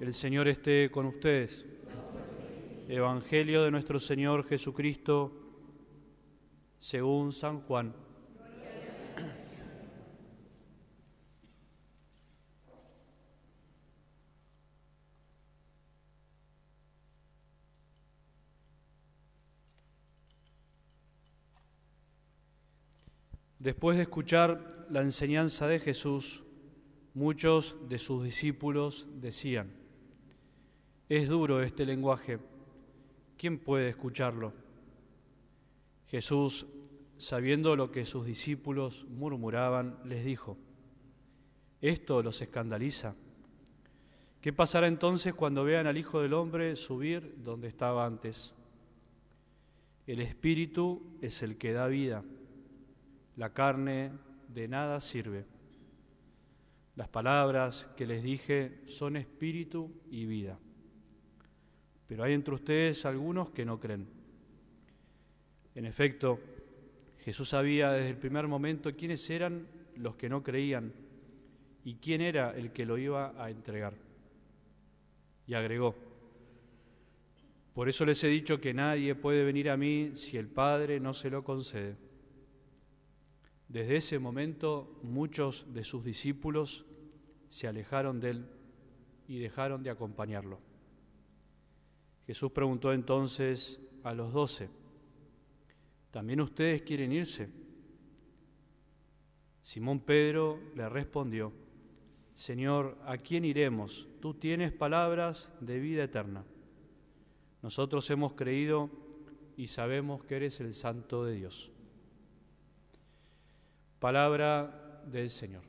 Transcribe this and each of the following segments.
El Señor esté con ustedes. Evangelio de nuestro Señor Jesucristo según San Juan. Después de escuchar la enseñanza de Jesús, muchos de sus discípulos decían: «Es duro este lenguaje, ¿quién puede escucharlo?». Jesús, sabiendo lo que sus discípulos murmuraban, les dijo: «¿Esto los escandaliza? ¿Qué pasará entonces cuando vean al Hijo del Hombre subir donde estaba antes? El Espíritu es el que da vida, la carne de nada sirve. Las palabras que les dije son espíritu y vida. Pero hay entre ustedes algunos que no creen». En efecto, Jesús sabía desde el primer momento quiénes eran los que no creían y quién era el que lo iba a entregar. Y agregó: «Por eso les he dicho que nadie puede venir a mí si el Padre no se lo concede». Desde ese momento, muchos de sus discípulos se alejaron de él y dejaron de acompañarlo. Jesús preguntó entonces a los 12: «¿También ustedes quieren irse?». Simón Pedro le respondió: «Señor, ¿a quién iremos? Tú tienes palabras de vida eterna. Nosotros hemos creído y sabemos que eres el Santo de Dios». Palabra del Señor.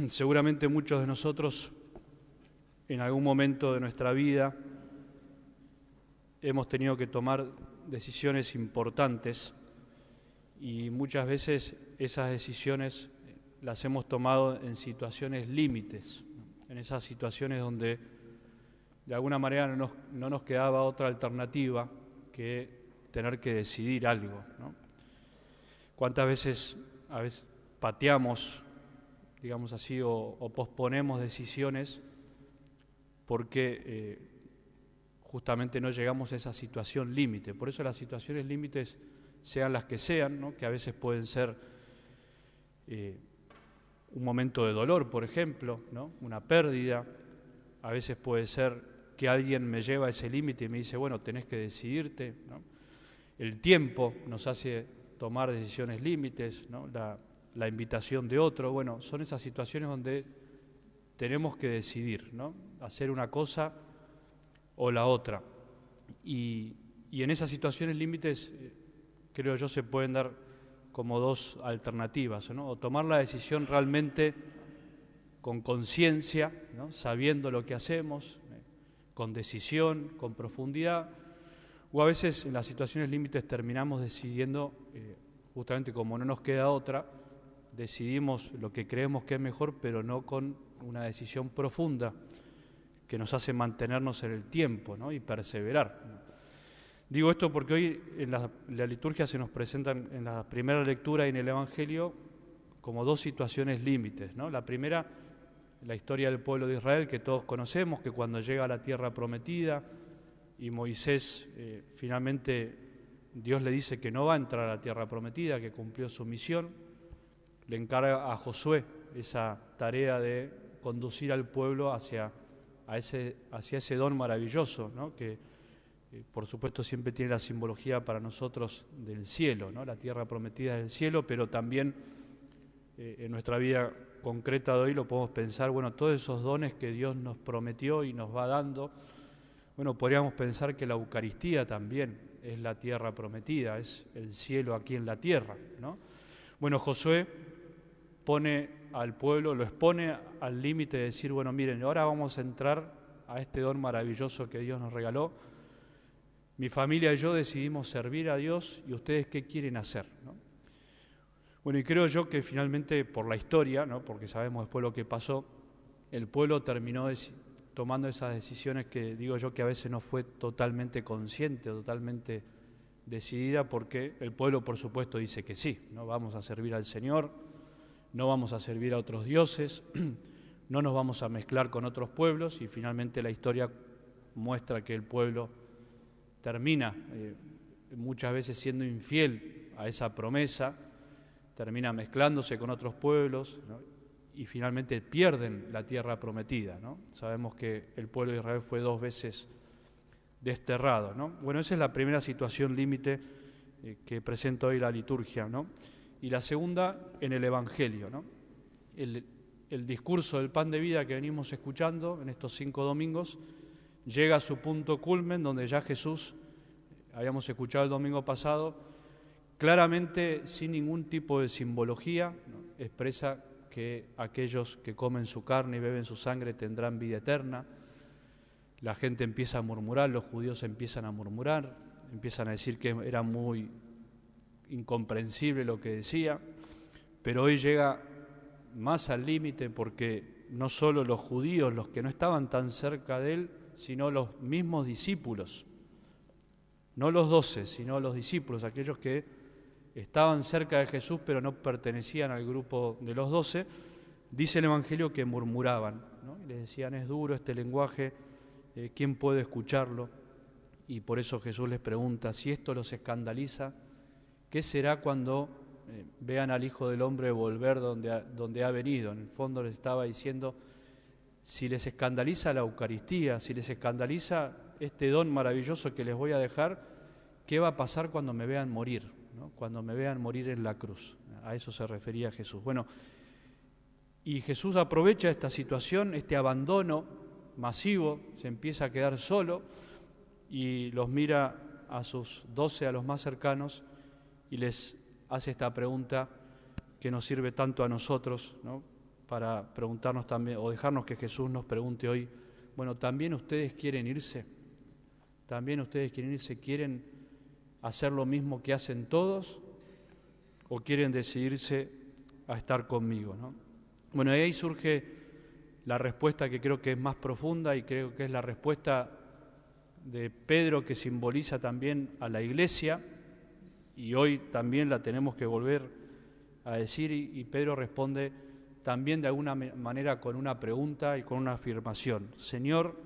Seguramente muchos de nosotros en algún momento de nuestra vida hemos tenido que tomar decisiones importantes y muchas veces esas decisiones las hemos tomado en situaciones límites, en esas situaciones donde de alguna manera no nos quedaba otra alternativa que tener que decidir algo, ¿no? ¿Cuántas veces a veces pateamos, digamos así, o posponemos decisiones porque justamente no llegamos a esa situación límite? Por eso las situaciones límites, sean las que sean, ¿no? Que a veces pueden ser un momento de dolor, por ejemplo, ¿no? Una pérdida. A veces puede ser que alguien me lleva a ese límite y me dice: bueno, tenés que decidirte, ¿no? El tiempo nos hace tomar decisiones límites, ¿no? La invitación de otro. Bueno, son esas situaciones donde tenemos que decidir, ¿no? Hacer una cosa o la otra. Y en esas situaciones límites, creo yo, se pueden dar como dos alternativas, ¿no? O tomar la decisión realmente con conciencia, ¿no? Sabiendo lo que hacemos, con decisión, con profundidad, o a veces en las situaciones límites terminamos decidiendo, justamente como no nos queda otra, decidimos lo que creemos que es mejor, pero no con una decisión profunda que nos hace mantenernos en el tiempo, ¿no? Y perseverar. Digo esto porque hoy en la liturgia se nos presentan en la primera lectura y en el Evangelio como dos situaciones límites, ¿no? La primera, la historia del pueblo de Israel, que todos conocemos, que cuando llega a la tierra prometida y Moisés finalmente Dios le dice que no va a entrar a la tierra prometida, que cumplió su misión, le encarga a Josué esa tarea de conducir al pueblo hacia ese don maravilloso, ¿no? Que por supuesto siempre tiene la simbología para nosotros del cielo, ¿no? La tierra prometida del cielo, pero también en nuestra vida concreta de hoy lo podemos pensar, bueno, todos esos dones que Dios nos prometió y nos va dando. Bueno, podríamos pensar que la Eucaristía también es la tierra prometida, es el cielo aquí en la tierra, ¿no? Bueno, Josué pone al pueblo, lo expone al límite de decir: bueno, miren, ahora vamos a entrar a este don maravilloso que Dios nos regaló. Mi familia y yo decidimos servir a Dios, y ustedes, ¿qué quieren hacer?, ¿no? Bueno, y creo yo que finalmente por la historia, ¿no? Porque sabemos después lo que pasó, el pueblo terminó tomando esas decisiones que digo yo que a veces no fue totalmente consciente, totalmente decidida porque el pueblo, por supuesto, dice que sí, no vamos a servir al Señor, no vamos a servir a otros dioses, no nos vamos a mezclar con otros pueblos, y finalmente la historia muestra que el pueblo termina muchas veces siendo infiel a esa promesa, termina mezclándose con otros pueblos, ¿no? Y finalmente pierden la tierra prometida, ¿no? Sabemos que el pueblo de Israel fue 2 veces desterrado, ¿no? Bueno, esa es la primera situación límite que presenta hoy la liturgia, ¿no? Y la segunda en el Evangelio, ¿no? El discurso del pan de vida que venimos escuchando en estos 5 domingos llega a su punto culmen, donde ya Jesús, habíamos escuchado el domingo pasado, claramente sin ningún tipo de simbología, ¿no? Expresa que aquellos que comen su carne y beben su sangre tendrán vida eterna. La gente empieza a murmurar, los judíos empiezan a murmurar, empiezan a decir que era muy incomprensible lo que decía, pero hoy llega más al límite porque no solo los judíos, los que no estaban tan cerca de él, sino los mismos discípulos, no los 12, sino los discípulos, aquellos que estaban cerca de Jesús pero no pertenecían al grupo de los 12, dice el Evangelio que murmuraban, ¿no? Y les decían, es duro este lenguaje, ¿quién puede escucharlo? Y por eso Jesús les pregunta, si esto los escandaliza, ¿qué será cuando vean al Hijo del Hombre volver donde ha venido? En el fondo les estaba diciendo, si les escandaliza la Eucaristía, si les escandaliza este don maravilloso que les voy a dejar, ¿qué va a pasar cuando me vean morir? ¿No? Cuando me vean morir en la cruz. A eso se refería Jesús. Bueno, y Jesús aprovecha esta situación, este abandono masivo, se empieza a quedar solo y los mira a sus 12, a los más cercanos, y les hace esta pregunta que nos sirve tanto a nosotros, ¿no? Para preguntarnos también, o dejarnos que Jesús nos pregunte hoy, bueno, ¿también ustedes quieren irse? ¿También ustedes quieren irse? ¿Quieren hacer lo mismo que hacen todos? ¿O quieren decidirse a estar conmigo, ¿no? Bueno, ahí surge la respuesta que creo que es más profunda y creo que es la respuesta de Pedro, que simboliza también a la Iglesia, y hoy también la tenemos que volver a decir, y Pedro responde también de alguna manera con una pregunta y con una afirmación. Señor,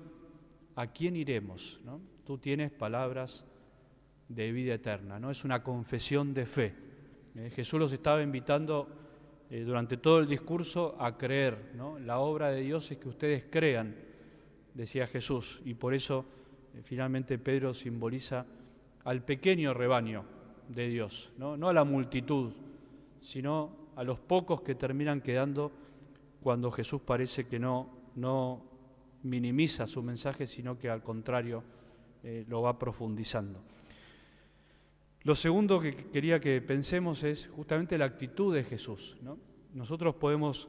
¿a quién iremos? ¿No? Tú tienes palabras de vida eterna, ¿no? Es una confesión de fe. Jesús los estaba invitando durante todo el discurso a creer, ¿no? La obra de Dios es que ustedes crean, decía Jesús, y por eso finalmente Pedro simboliza al pequeño rebaño de Dios, ¿no? No a la multitud, sino a los pocos que terminan quedando cuando Jesús parece que no minimiza su mensaje, sino que al contrario lo va profundizando. Lo segundo que quería que pensemos es justamente la actitud de Jesús, ¿no? Nosotros podemos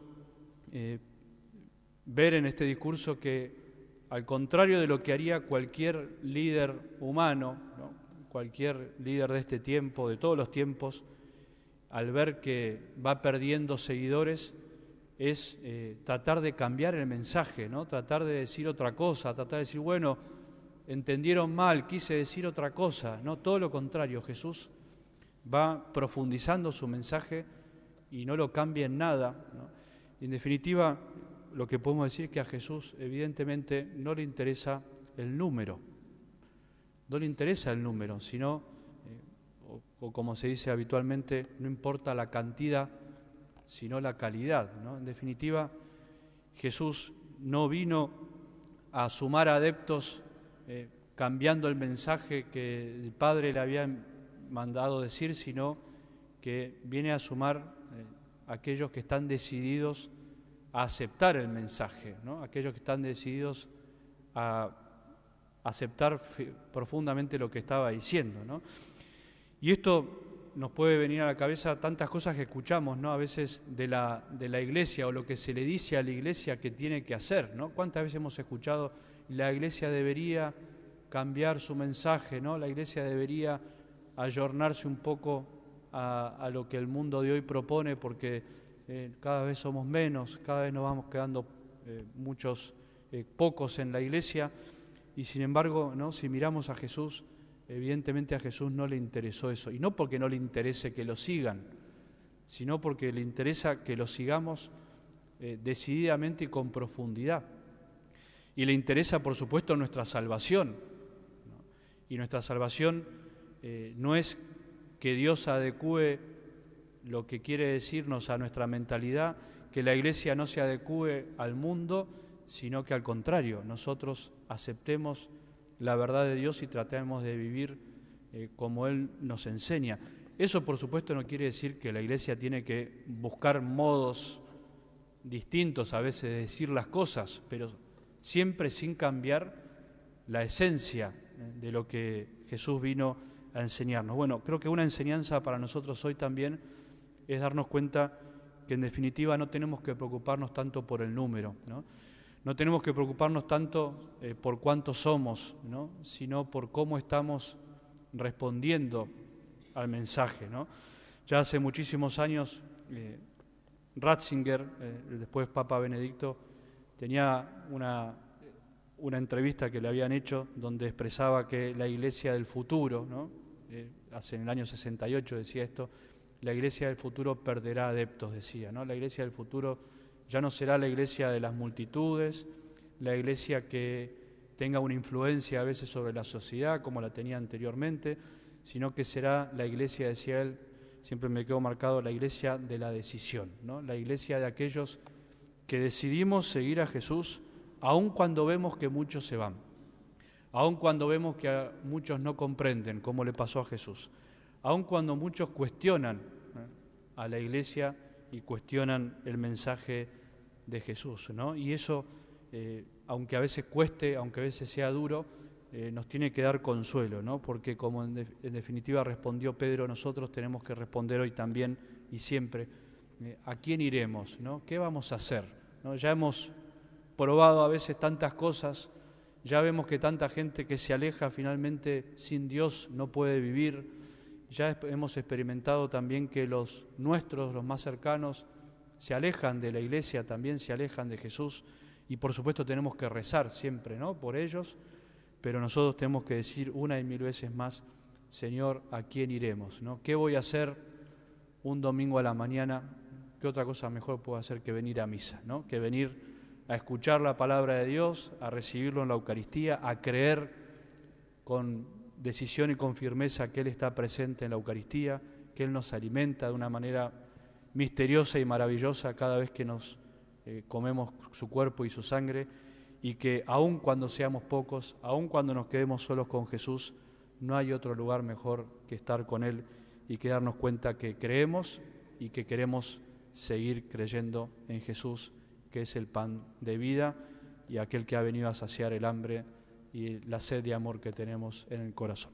ver en este discurso que, al contrario de lo que haría cualquier líder humano, ¿no? Cualquier líder de este tiempo, de todos los tiempos, al ver que va perdiendo seguidores, es tratar de cambiar el mensaje, ¿no? Tratar de decir otra cosa, tratar de decir, bueno, entendieron mal, quise decir otra cosa. No, todo lo contrario, Jesús va profundizando su mensaje y no lo cambia en nada, ¿no? Y en definitiva, lo que podemos decir es que a Jesús evidentemente no le interesa el número, sino, o como se dice habitualmente, no importa la cantidad, sino la calidad, ¿no? En definitiva, Jesús no vino a sumar adeptos cambiando el mensaje que el Padre le había mandado decir, sino que viene a sumar aquellos que están decididos a aceptar el mensaje, ¿no? Aquellos que están decididos a aceptar profundamente lo que estaba diciendo, ¿no? Y esto nos puede venir a la cabeza tantas cosas que escuchamos, ¿no? A veces de la Iglesia, o lo que se le dice a la Iglesia que tiene que hacer, ¿no? ¿Cuántas veces hemos escuchado la Iglesia debería cambiar su mensaje, ¿no? La Iglesia debería ayornarse un poco a lo que el mundo de hoy propone, porque cada vez somos menos, cada vez nos vamos quedando pocos en la Iglesia, y sin embargo, ¿no? Si miramos a Jesús, evidentemente a Jesús no le interesó eso, y no porque no le interese que lo sigan, sino porque le interesa que lo sigamos decididamente y con profundidad. Y le interesa, por supuesto, nuestra salvación, ¿no? Y nuestra salvación no es que Dios adecúe lo que quiere decirnos a nuestra mentalidad, que la Iglesia no se adecúe al mundo, sino que al contrario, nosotros aceptemos la verdad de Dios y tratemos de vivir como Él nos enseña. Eso, por supuesto, no quiere decir que la Iglesia tiene que buscar modos distintos a veces de decir las cosas, pero siempre sin cambiar la esencia de lo que Jesús vino a enseñarnos. Bueno, creo que una enseñanza para nosotros hoy también es darnos cuenta que en definitiva no tenemos que preocuparnos tanto por el número, ¿no? No tenemos que preocuparnos tanto por cuántos somos, ¿no? Sino por cómo estamos respondiendo al mensaje, ¿no? Ya hace muchísimos años Ratzinger, después Papa Benedicto, tenía una entrevista que le habían hecho donde expresaba que la Iglesia del futuro, ¿no? En el año 68 decía esto, la Iglesia del futuro perderá adeptos, decía, ¿no? La Iglesia del futuro ya no será la Iglesia de las multitudes, la Iglesia que tenga una influencia a veces sobre la sociedad como la tenía anteriormente, sino que será la Iglesia, decía él, siempre me quedó marcado, la Iglesia de la decisión, ¿no? La Iglesia de aquellos que decidimos seguir a Jesús, aun cuando vemos que muchos se van, aun cuando vemos que muchos no comprenden, como le pasó a Jesús, aun cuando muchos cuestionan a la Iglesia y cuestionan el mensaje de Jesús, ¿no? Y eso, aunque a veces cueste, aunque a veces sea duro, nos tiene que dar consuelo, ¿no? Porque como en definitiva respondió Pedro, nosotros tenemos que responder hoy también y siempre, ¿a quién iremos, ¿no? ¿Qué vamos a hacer, ¿no? Ya hemos probado a veces tantas cosas, ya vemos que tanta gente que se aleja finalmente sin Dios no puede vivir, ya hemos experimentado también que los nuestros, los más cercanos, se alejan de la Iglesia, también se alejan de Jesús, y por supuesto tenemos que rezar siempre, ¿no? Por ellos, pero nosotros tenemos que decir una y mil veces más, Señor, ¿a quién iremos, ¿no? ¿Qué voy a hacer un domingo a la mañana? ¿Qué otra cosa mejor puedo hacer que venir a misa, ¿no? Que venir a escuchar la palabra de Dios, a recibirlo en la Eucaristía, a creer con decisión y con firmeza que Él está presente en la Eucaristía, que Él nos alimenta de una manera misteriosa y maravillosa cada vez que nos comemos su cuerpo y su sangre, y que aun cuando seamos pocos, aun cuando nos quedemos solos con Jesús, no hay otro lugar mejor que estar con Él y que darnos cuenta que creemos y que queremos seguir creyendo en Jesús, que es el pan de vida y aquel que ha venido a saciar el hambre y la sed de amor que tenemos en el corazón.